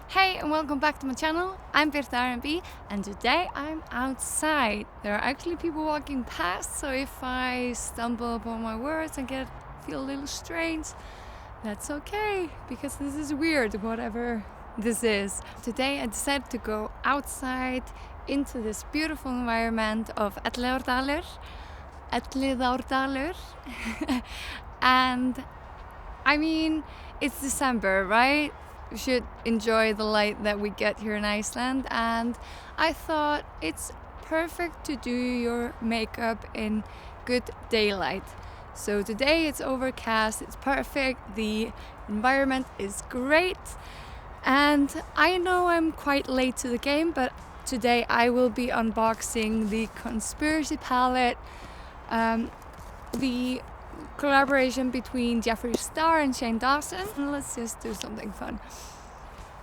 Hey and welcome back to my channel. I'm Birta and today I'm outside. There are actually people walking past, so if I stumble upon my words and feel a little strange, that's okay because this is weird, whatever this is. Today I decided to go outside into this beautiful environment of Elliðaárdalur. And I mean, it's December, right? We should enjoy the light that we get here in Iceland, and I thought it's perfect to do your makeup in good daylight. So today it's overcast, it's perfect, the environment is great, and I know I'm quite late to the game, but today I will be unboxing the Conspiracy palette, the collaboration between Jeffree Star and Shane Dawson. Let's just do something fun.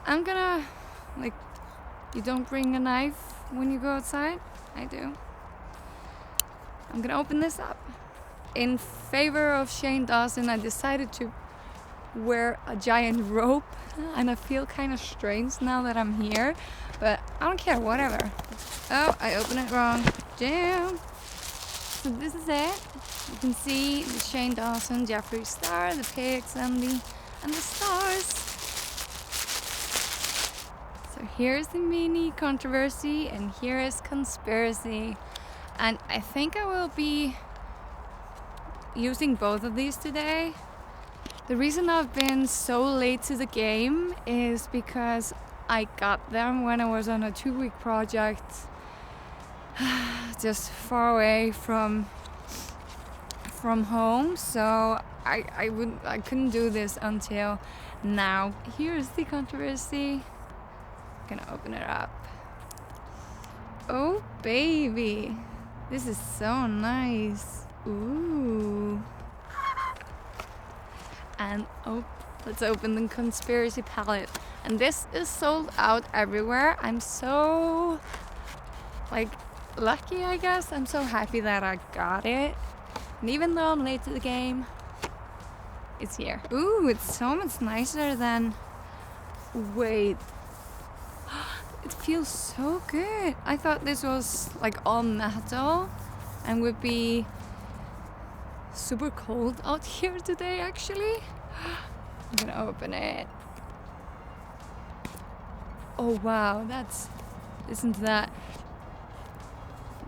I'm gonna, you don't bring a knife when you go outside? I do. I'm gonna open this up. In favor of Shane Dawson, I decided to wear a giant rope, and I feel kind of strange now that I'm here, but I don't care, whatever. Oh, I opened it wrong. Damn. So this is it. You can see the Shane Dawson, Jeffree Star, the pigs and the stars. So here's the mini controversy and here is conspiracy. And I think I will be using both of these today. The reason I've been so late to the game is because I got them when I was on a 2-week project just far away from home, so I couldn't do this until now. Here's the controversy. I'm gonna open it up. Oh baby, this is so nice. Ooh. And let's open the Conspiracy palette. And this is sold out everywhere. I'm so lucky, I guess. I'm so happy that I got it. And even though I'm late to the game, it's here. Ooh, it's so much nicer than... Wait. It feels so good. I thought this was all metal and would be super cold out here today, actually. I'm gonna open it. Oh wow, listen to that.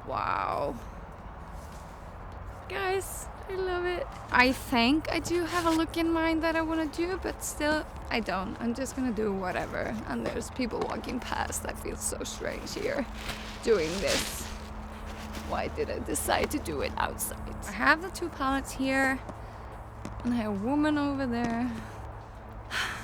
Wow. Guys, I love it. I think I do have a look in mind that I want to do, but still I don't. I'm just gonna do whatever. And there's people walking past. I feel so strange here doing this. Why did I decide to do it outside? I have the 2 palettes here and I have a woman over there.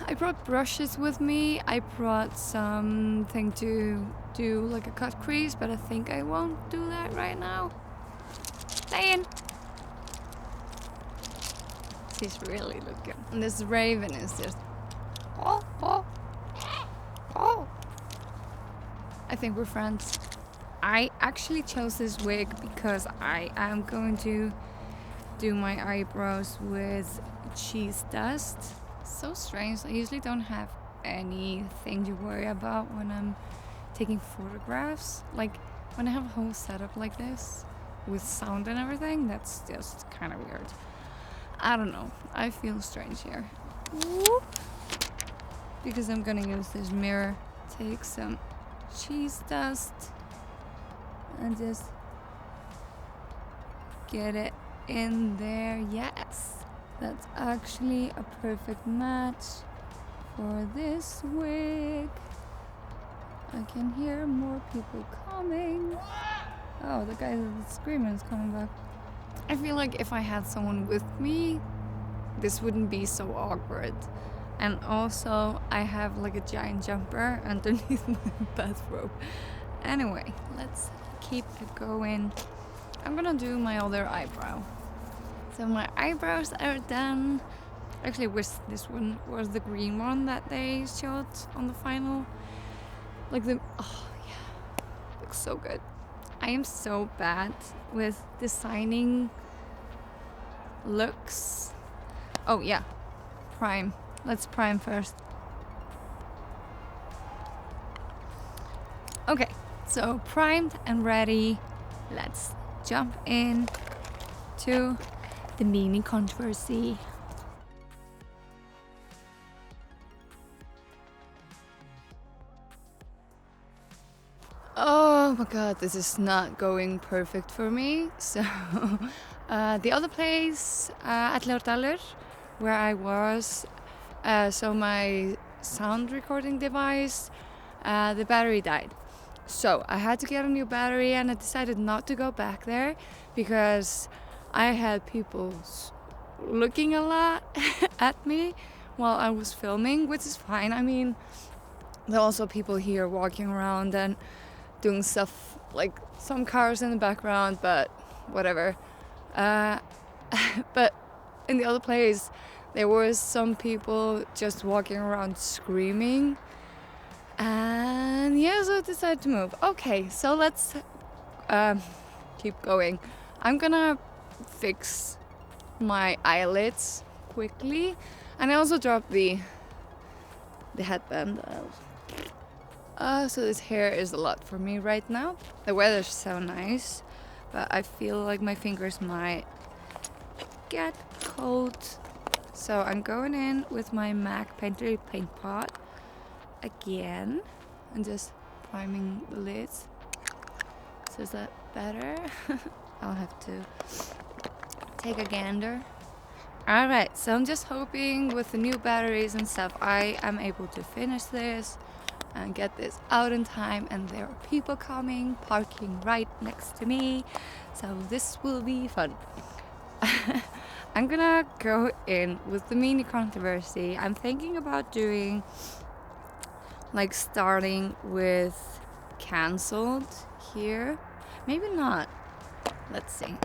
I brought brushes with me. I brought something to do a cut crease, but I think I won't do that right now. Staying. She's really looking. And this raven is just... Oh. I think we're friends. I actually chose this wig because I am going to do my eyebrows with cheese dust. So strange. I usually don't have anything to worry about when I'm taking photographs. When I have a whole setup like this with sound and everything, that's just kind of weird. I don't know. I feel strange here. Whoop. Because I'm gonna use this mirror. Take some cheese dust and just get it in there. Yes, that's actually a perfect match for this wig. I can hear more people coming. Oh, the guy that's screaming is coming back. I feel like if I had someone with me, this wouldn't be so awkward. And also, I have a giant jumper underneath my bathrobe. Anyway, let's keep it going. I'm gonna do my other eyebrow. So my eyebrows are done. I actually wish this one was the green one that they showed on the final. Oh yeah, looks so good. I am so bad with designing looks. Oh yeah, prime. Let's prime first. Okay, so primed and ready. Let's jump in to the mini controversy. Oh my god, this is not going perfect for me. So the other place, Iceland-weather, where I was, so my sound recording device, the battery died. So I had to get a new battery, and I decided not to go back there because I had people looking a lot at me while I was filming, which is fine. I mean, there are also people here walking around and doing stuff, like some cars in the background, but whatever. But in the other place, there were some people just walking around screaming. And yeah, so I decided to move. Okay, so let's keep going. I'm gonna fix my eyelids quickly. And I also dropped the headband. So this hair is a lot for me right now. The weather's so nice, but I feel like my fingers might get cold. So I'm going in with my MAC Painterly paint pot again and just priming the lids. So is that better? I'll have to take a gander. Alright, so I'm just hoping with the new batteries and stuff I am able to finish this and get this out in time, and there are people coming, parking right next to me, so this will be fun. I'm gonna go in with the mini controversy. I'm thinking about doing, like, starting with cancelled here. Maybe not. Let's see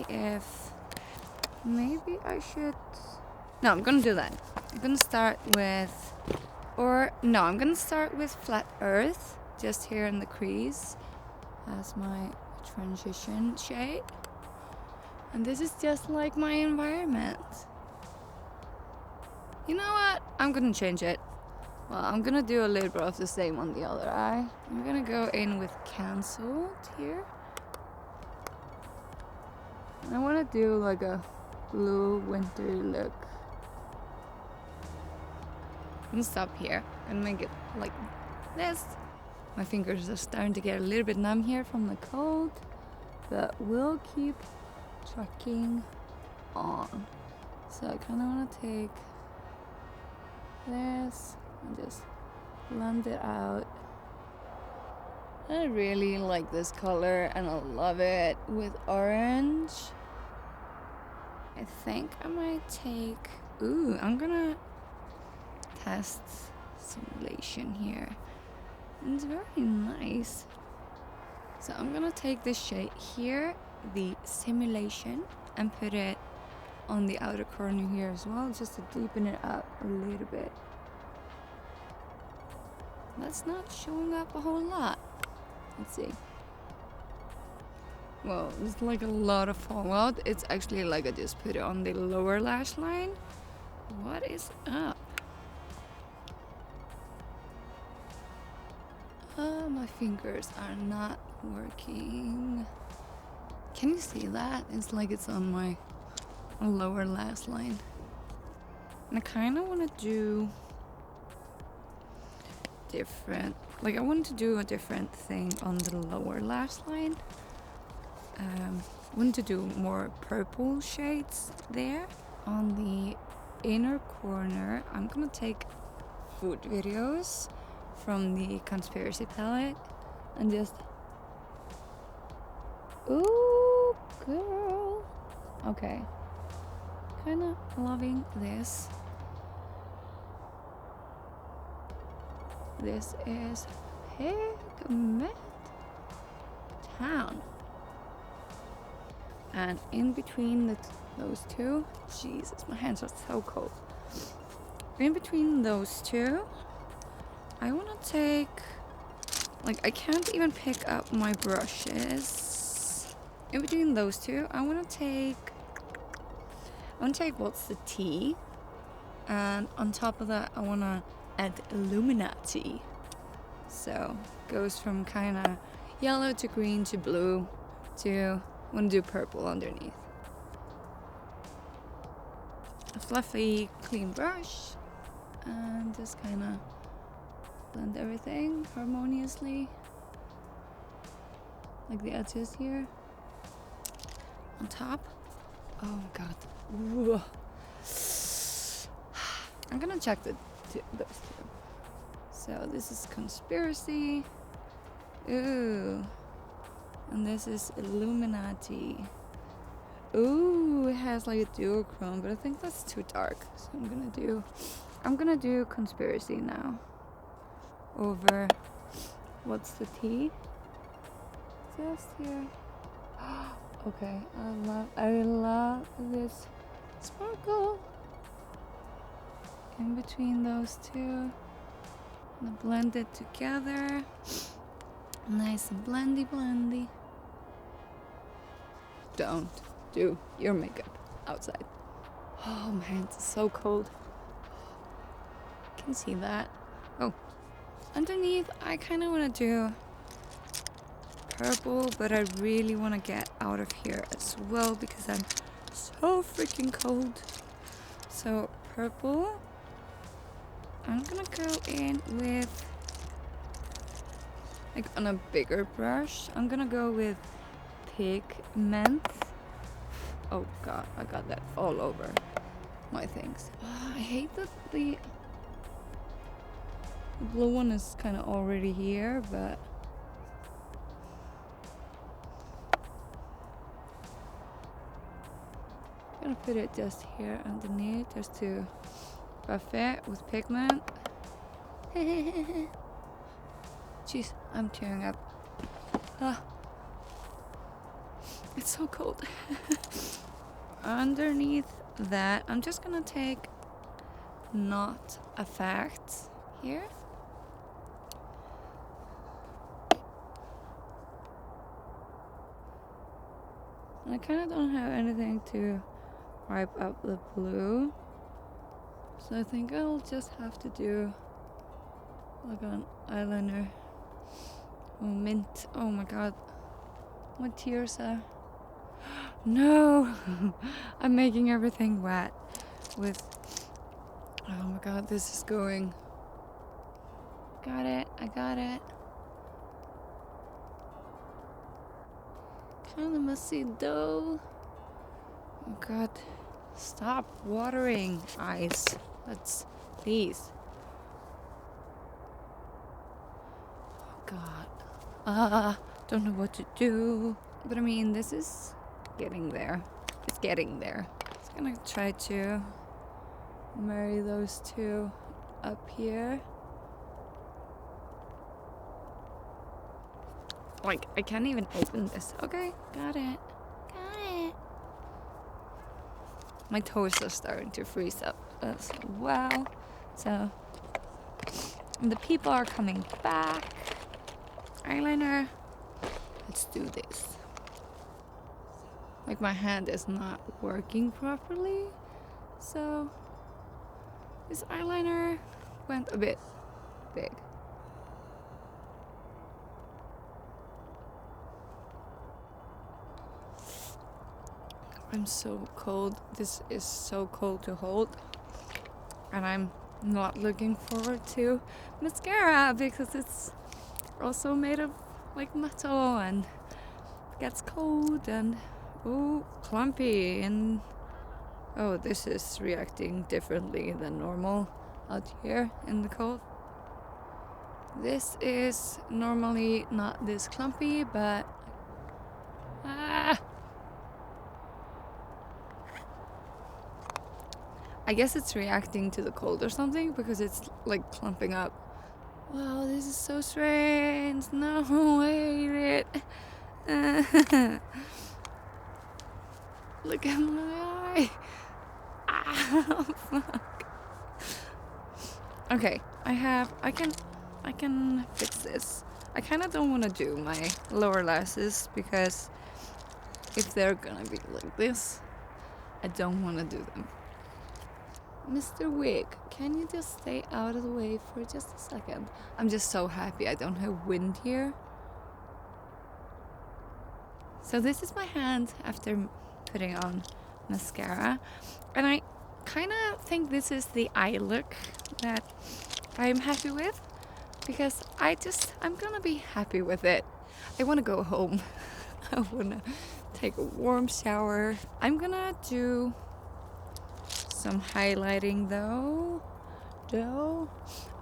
if maybe I should. No, I'm gonna do that. I'm gonna start with, I'm gonna start with flat earth, just here in the crease as my transition shade. And this is just like my environment. You know what? I'm gonna change it. Well, I'm gonna do a little bit of the same on the other eye. I'm gonna go in with cancelled here. And I wanna do like a blue winter look. I'm gonna stop here and make it like this. My fingers are starting to get a little bit numb here from the cold, but we'll keep trucking on. So I kind of want to take this and just blend it out. I really like this color and I love it with orange. I think I might take, I'm gonna test simulation here. It's very nice. So I'm gonna take this shade here, the simulation, and put it on the outer corner here as well, just to deepen it up a little bit. That's not showing up a whole lot. Let's see. Well, it's like a lot of fallout. It's actually like I just put it on the lower lash line. What is up? My fingers are not working. Can you see that? It's like it's on my lower lash line. And I kind of want to do different. Like I want to do a different thing on the lower lash line. I want to do more purple shades there. On the inner corner, I'm gonna take food videos from the conspiracy palette and just, ooh, girl. Okay, kind of loving this. This is Pigment Town. And in between those two, Jesus, my hands are so cold. In between those two, I want to take, like, I can't even pick up my brushes. In between those two, I want to take what's the T, and on top of that, I want to add Illuminati. So goes from kind of yellow to green to blue to want to do purple underneath. A fluffy clean brush and just kind of blend everything harmoniously, like the edges here on top. Oh my god. Ooh. I'm gonna check those two. So this is conspiracy. Ooh. And this is Illuminati. Ooh, it has like a duochrome, but I think that's too dark. So I'm gonna do conspiracy now. Over what's the T? Just here. Okay, I love this sparkle in between those two. And blend it together. Nice and blendy. Don't do your makeup outside. Oh man, it's so cold. Can you see that? Oh, underneath I kind of want to do purple, but I really want to get out of here as well because I'm so freaking cold. So purple, I'm gonna go in with, like on a bigger brush, I'm gonna go with pigment. Oh god, I got that all over my things. I hate that the blue one is kind of already here, but I'm gonna put it just here underneath just to buff it with pigment. Jeez, I'm tearing up. It's so cold. Underneath that, I'm just gonna take Not Effects here. And I kind of don't have anything to wipe up the blue, so I think I'll just have to do like an eyeliner. Oh, mint. Oh my god, my tears are. No. I'm making everything wet with. Oh my god, this is going. Got it, I got it. Kind of messy though. Oh god, stop watering eyes. Let's, please. Oh god. Don't know what to do. But I mean, this is getting there. It's getting there. Just gonna try to marry those two up here. Like, I can't even open this. Okay, got it. My toes are starting to freeze up as well. So, the people are coming back. Eyeliner. Let's do this. Like, my hand is not working properly. So, this eyeliner went a bit big. I'm so cold. This is so cold to hold. And I'm not looking forward to mascara because it's also made of like metal and gets cold and clumpy and this is reacting differently than normal out here in the cold. This is normally not this clumpy, but I guess it's reacting to the cold or something because it's like clumping up. Wow, this is so strange. No, I hate it. Look at my eye. Fuck. Okay, I can fix this. I kind of don't want to do my lower lashes because if they're gonna be like this, I don't want to do them. Mr. Wig, can you just stay out of the way for just a second? I'm just so happy I don't have wind here. So this is my hand after putting on mascara, and I kind of think this is the eye look that I'm happy with, because I'm gonna be happy with it. I want to go home. I want to take a warm shower. I'm gonna do some highlighting though.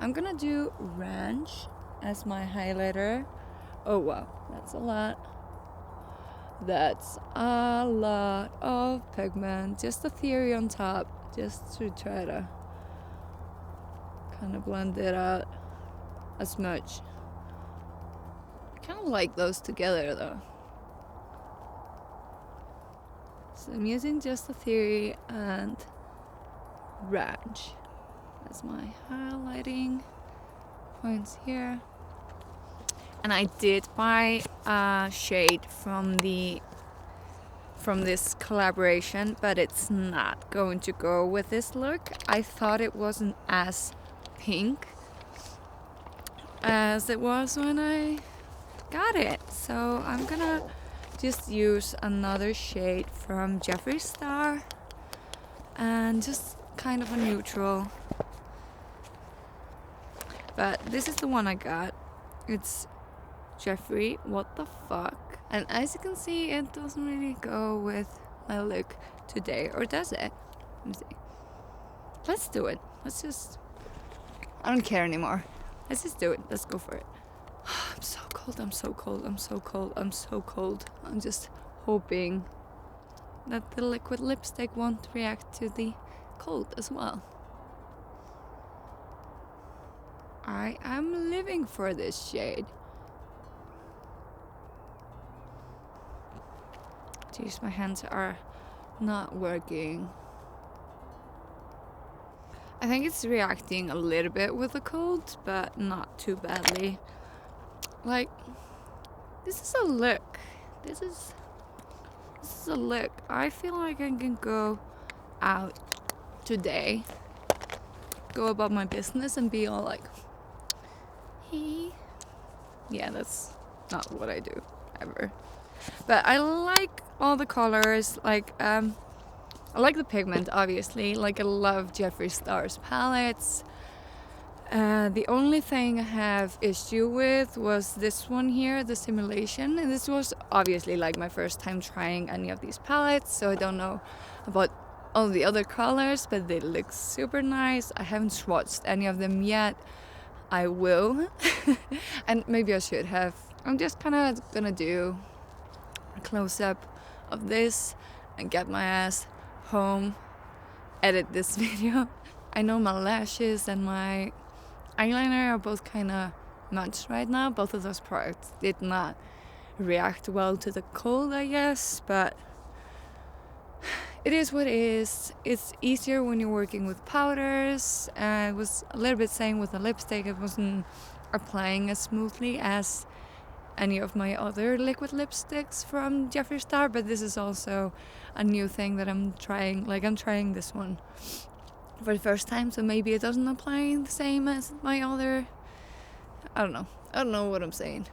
I'm gonna do Ranch as my highlighter. Oh wow, that's a lot. That's a lot of pigment. Just a theory on top, just to try to kind of blend it out as much. I kind of like those together though. So I'm using just a theory and Ranch as my highlighting points here. And I did buy a shade from this collaboration, but it's not going to go with this look. I thought it wasn't as pink as it was when I got it. So I'm gonna just use another shade from Jeffree Star and just kind of a neutral. But this is the one I got. It's Jeffree, what the fuck? And as you can see, it doesn't really go with my look today, or does it? Let me see. Let's do it. I don't care anymore. Let's just do it. Let's go for it. I'm so cold, I'm so cold, I'm so cold, I'm so cold. I'm just hoping that the liquid lipstick won't react to the cold as well. I am living for this shade. Jeez, my hands are not working. I think it's reacting a little bit with the cold, but not too badly. Like, this is a look. This is a look. I feel like I can go out today, go about my business and be all like, hey. Yeah, that's not what I do ever. But I like all the colors. Like, I like the pigment, obviously. Like, I love Jeffree Star's palettes. The only thing I have issue with was this one here, the simulation. And this was obviously like my first time trying any of these palettes, so I don't know about all the other colors, but they look super nice. I haven't swatched any of them yet. I will. And maybe I should have. I'm just kind of gonna do a close-up of this and get my ass home, edit this video. I know my lashes and my eyeliner are both kind of much right now. Both of those products did not react well to the cold, I guess, but it is what it is. It's easier when you're working with powders. It was a little bit same with the lipstick. It wasn't applying as smoothly as any of my other liquid lipsticks from Jeffree Star, but this is also a new thing that I'm trying. Like, I'm trying this one for the first time, so maybe it doesn't apply the same as my other. I don't know what I'm saying.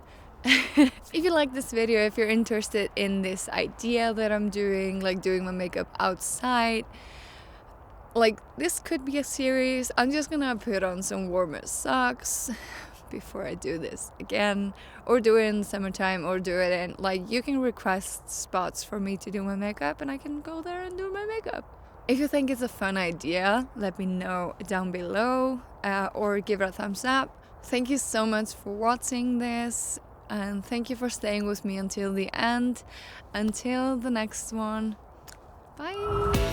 If you like this video, if you're interested in this idea that I'm doing, like doing my makeup outside, like this could be a series. I'm just gonna put on some warmer socks before I do this again, or do it in summertime, or do it in, like, you can request spots for me to do my makeup and I can go there and do my makeup. If you think it's a fun idea, let me know down below, or give it a thumbs up. Thank you so much for watching this, and thank you for staying with me until the end. Until the next one, bye!